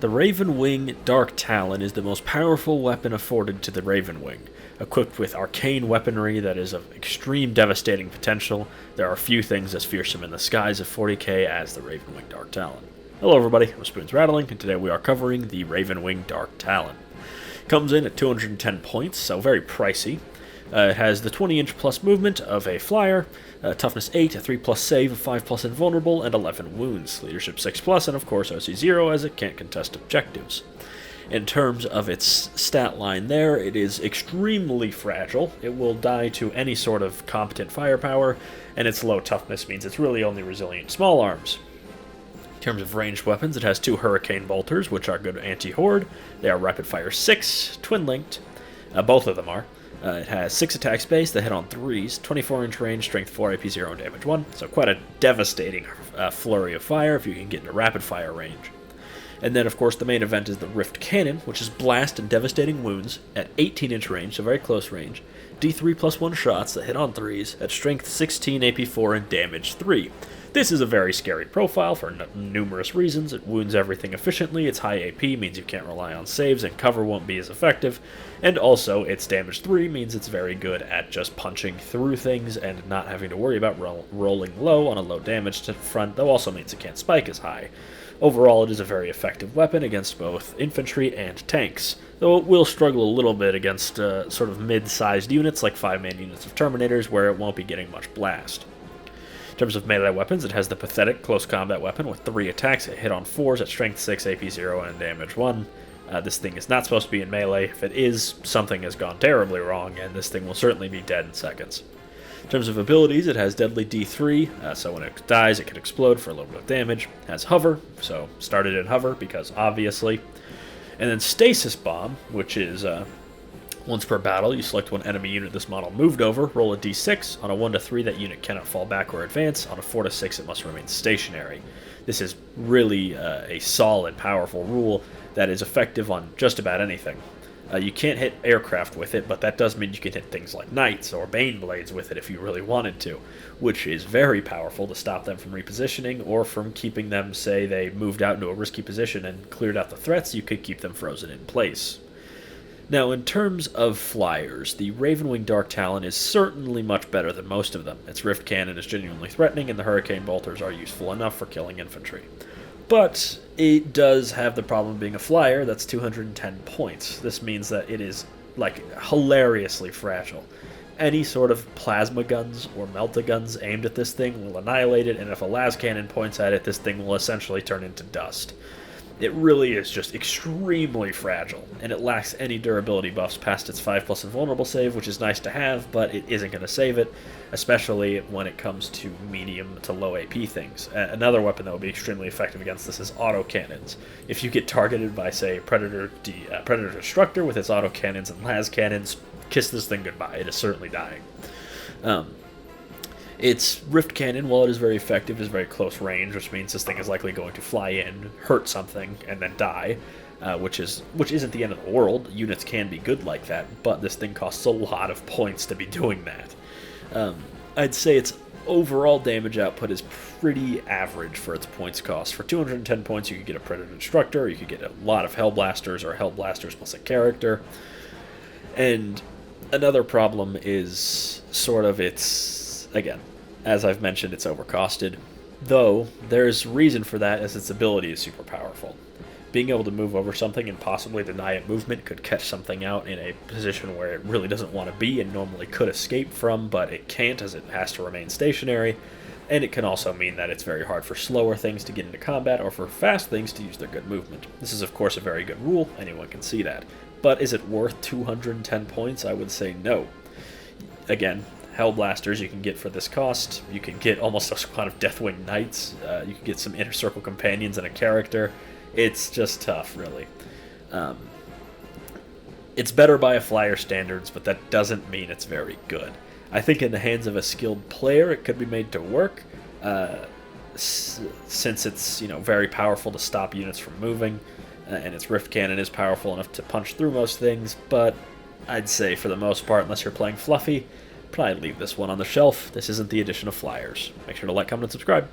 The ravenwing Dark Talon is the most powerful weapon afforded to the ravenwing. Equipped with arcane weaponry that is of extreme devastating potential, there are few things as fearsome in the skies of 40k as the ravenwing Dark Talon. Hello everybody, I'm Spoons Rattling, and today we are covering the ravenwing Dark Talon. Comes in at 210 points, so very pricey. It has the 20-inch plus movement of a flyer, toughness 8, a 3 plus save, a 5 plus invulnerable, and 11 wounds. Leadership 6 plus, and of course OC 0 as it can't contest objectives. In terms of its stat line there, it is extremely fragile. It will die to any sort of competent firepower, and its low toughness means it's really only resilient small arms. In terms of ranged weapons, it has 2 hurricane bolters, which are good anti-horde. They are rapid fire 6, twin-linked. Both of them are. It has 6 attack space, they hit on 3s, 24-inch range, strength 4, AP 0, and damage 1. So quite a devastating flurry of fire if you can get into rapid fire range. And then, of course, the main event is the Rift Cannon, which is blast and devastating wounds at 18-inch range, so very close range. D3 plus 1 shots that hit on 3s at strength 16, AP 4, and damage 3. This is a very scary profile for numerous reasons. It wounds everything efficiently, its high AP means you can't rely on saves, and cover won't be as effective. And also, its damage 3 means it's very good at just punching through things and not having to worry about rolling low on a low damage to front, though also means it can't spike as high. Overall, it is a very effective weapon against both infantry and tanks, though it will struggle a little bit against sort of mid-sized units like 5-man units of Terminators, where it won't be getting much blast. In terms of melee weapons, it has the pathetic close combat weapon with 3 attacks that hit on 4s at strength 6, AP 0, and damage 1. This thing is not supposed to be in melee. If it is, something has gone terribly wrong, and this thing will certainly be dead in seconds. In terms of abilities, it has Deadly D3, so when it dies it can explode for a little bit of damage. It has Hover, so started in Hover because obviously. And then Stasis Bomb, which is once per battle, you select one enemy unit this model moved over, roll a d6. On a 1 to 3, that unit cannot fall back or advance. On a 4 to 6, it must remain stationary. This is really a solid, powerful rule that is effective on just about anything. You can't hit aircraft with it, but that does mean you can hit things like knights or bane blades with it if you really wanted to, which is very powerful to stop them from repositioning or from keeping them, say they moved out into a risky position and cleared out the threats, you could keep them frozen in place. Now, in terms of flyers, the Ravenwing Dark Talon is certainly much better than most of them. Its Rift Cannon is genuinely threatening, and the Hurricane Bolters are useful enough for killing infantry. But it does have the problem of being a flyer that's 210 points. This means that it is, hilariously fragile. Any sort of plasma guns or melta-guns aimed at this thing will annihilate it, and if a las cannon points at it, this thing will essentially turn into dust. It really is just extremely fragile, and it lacks any durability buffs past its 5 plus invulnerable save, which is nice to have, but it isn't going to save it, especially when it comes to medium to low AP things. Another weapon that will be extremely effective against this is autocannons. If you get targeted by, say, Predator Destructor with its autocannons and las cannons, kiss this thing goodbye. It is certainly dying. Its Rift Cannon, while it is very effective, is very close range, which means this thing is likely going to fly in, hurt something, and then die, which isn't the end of the world. Units can be good like that, but this thing costs a lot of points to be doing that. I'd say its overall damage output is pretty average for its points cost. For 210 points, you could get a Predator Destructor, you could get a lot of Hellblasters, or Hellblasters plus a character. And another problem is sort of its, again, as I've mentioned, it's overcosted, though there's reason for that as its ability is super powerful. Being able to move over something and possibly deny it movement could catch something out in a position where it really doesn't want to be and normally could escape from, but it can't as it has to remain stationary, and it can also mean that it's very hard for slower things to get into combat or for fast things to use their good movement. This is of course a very good rule, anyone can see that, but is it worth 210 points? I would say no. Again, Hellblasters you can get for this cost. You can get almost a squad of Deathwing Knights. You can get some Inner Circle companions and a character. It's just tough, really. It's better by a flyer standards, but that doesn't mean it's very good. I think in the hands of a skilled player, it could be made to work, since it's very powerful to stop units from moving, and its Rift Cannon is powerful enough to punch through most things. But I'd say for the most part, unless you're playing fluffy, probably leave this one on the shelf. This isn't the edition of flyers. Make sure to like, comment, and subscribe.